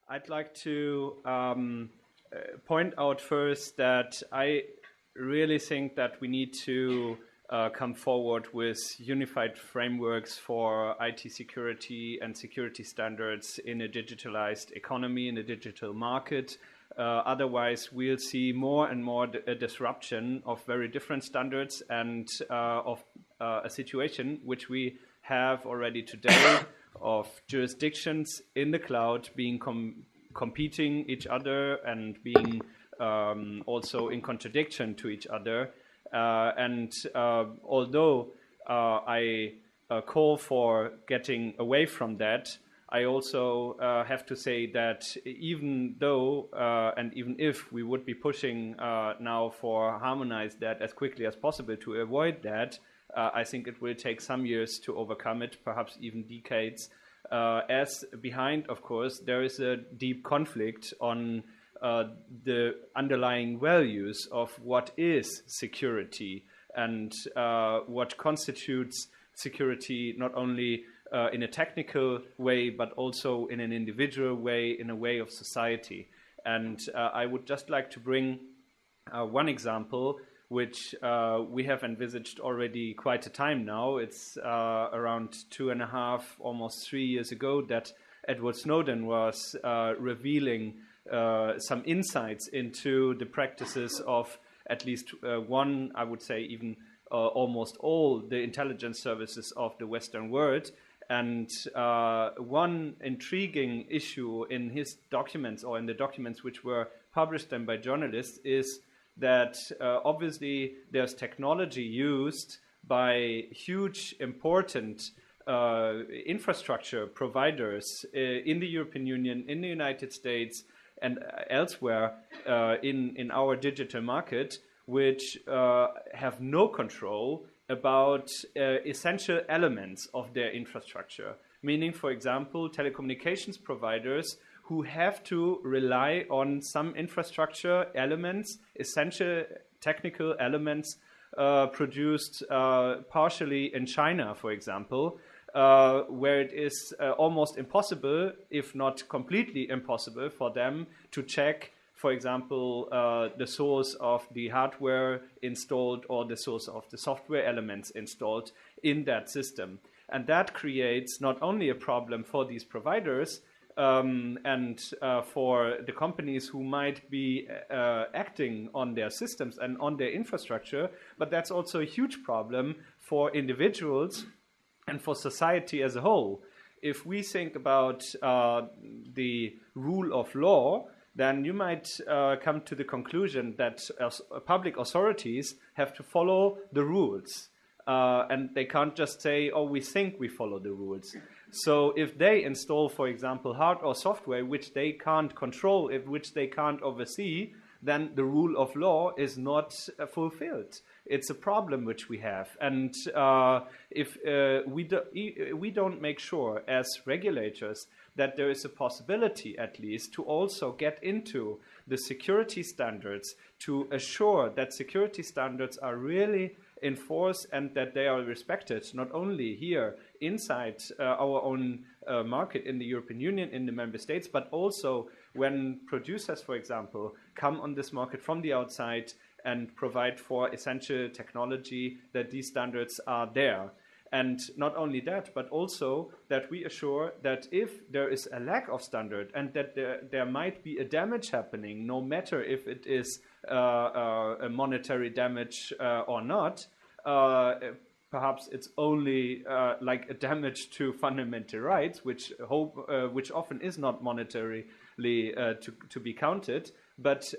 I'd like to point out first that I really think that we need to come forward with unified frameworks for IT security and security standards in a digitalized economy, in a digital market. Otherwise, we'll see more and more a disruption of very different standards and of a situation which we have already today of jurisdictions in the cloud being competing each other and being also in contradiction to each other. Although I call for getting away from that, I also have to say that even though and even if we would be pushing now for harmonize that as quickly as possible to avoid that, I think it will take some years to overcome it, perhaps even decades. As behind, of course, there is a deep conflict on the underlying values of what is security and what constitutes security, not only in a technical way, but also in an individual way, in a way of society. And I would just like to bring one example, which we have envisaged already quite a time now. It's around 2.5, almost 3 years ago that Edward Snowden was revealing some insights into the practices of at least one, I would say even almost all the intelligence services of the Western world. And one intriguing issue in his documents, or in the documents which were published then by journalists, is that obviously there's technology used by huge important infrastructure providers in the European Union, in the United States, and elsewhere in our digital market, which have no control about essential elements of their infrastructure. Meaning, for example, telecommunications providers who have to rely on some infrastructure elements, essential technical elements produced partially in China, for example, where it is almost impossible, if not completely impossible, for them to check, for example, the source of the hardware installed or the source of the software elements installed in that system. And that creates not only a problem for these providers and for the companies who might be acting on their systems and on their infrastructure, but that's also a huge problem for individuals and for society as a whole. If we think about the rule of law, then you might come to the conclusion that public authorities have to follow the rules. And they can't just say, oh, we think we follow the rules. So if they install, for example, hardware or software which they can't control, which they can't oversee, then the rule of law is not fulfilled. It's a problem which we have. And if we don't make sure as regulators that there is a possibility at least to also get into the security standards to assure that security standards are really enforced and that they are respected, not only here inside our own market in the European Union, in the member states, but also when producers, for example, come on this market from the outside and provide for essential technology, that these standards are there. And not only that, but also that we assure that if there is a lack of standard and that there might be a damage happening, no matter if it is a monetary damage or not, perhaps it's only like a damage to fundamental rights, which often is not monetarily to be counted. But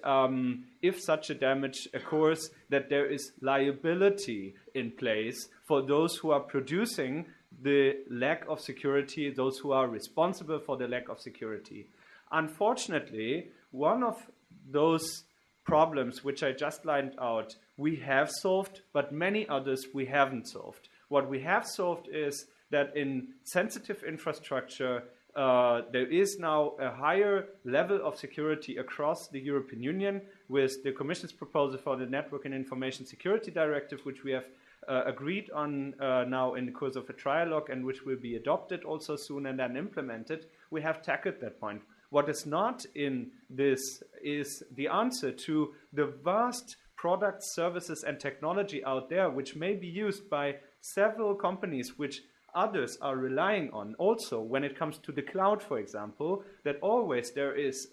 if such a damage occurs, that there is liability in place for those who are producing the lack of security, those who are responsible for the lack of security. Unfortunately, one of those problems which I just lined out, we have solved, but many others we haven't solved. What we have solved is that in sensitive infrastructure, there is now a higher level of security across the European Union with the Commission's proposal for the Network and Information Security Directive, which we have agreed on now in the course of a trialogue and which will be adopted also soon and then implemented. We have tackled that point. What is not in this is the answer to the vast products, services, and technology out there, which may be used by several companies, which others are relying on. Also, when it comes to the cloud, for example, that always there is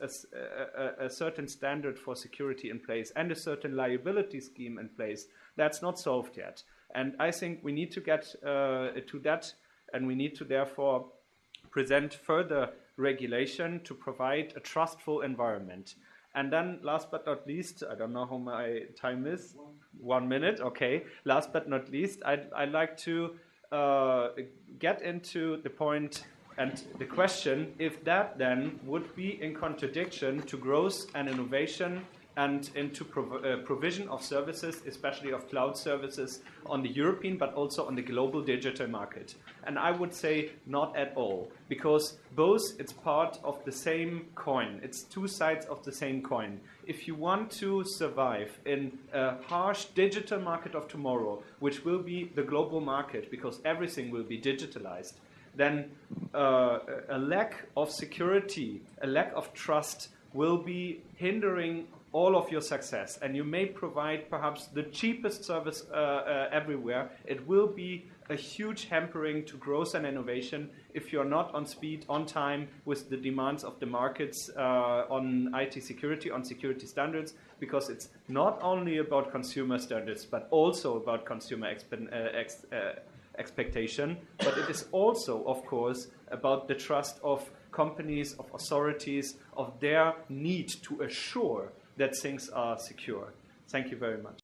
a certain standard for security in place and a certain liability scheme in place. That's not solved yet. And I think we need to get to that, and we need to therefore present further regulation to provide a trustful environment. And then last but not least, I don't know how my time is. 1 minute, okay. Last but not least, I'd like to get into the point and the question if that then would be in contradiction to growth and innovation and into provision of services, especially of cloud services on the European but also on the global digital market. And I would say not at all, because both it's part of the same coin. It's two sides of the same coin. If you want to survive in a harsh digital market of tomorrow, which will be the global market because everything will be digitalized, then a lack of security, a lack of trust will be hindering all of your success. And you may provide perhaps the cheapest service everywhere. It will be a huge hampering to growth and innovation if you're not on speed, on time with the demands of the markets on IT security, on security standards, because it's not only about consumer standards, but also about consumer expectation. But it is also, of course, about the trust of companies, of authorities, of their need to assure that things are secure. Thank you very much.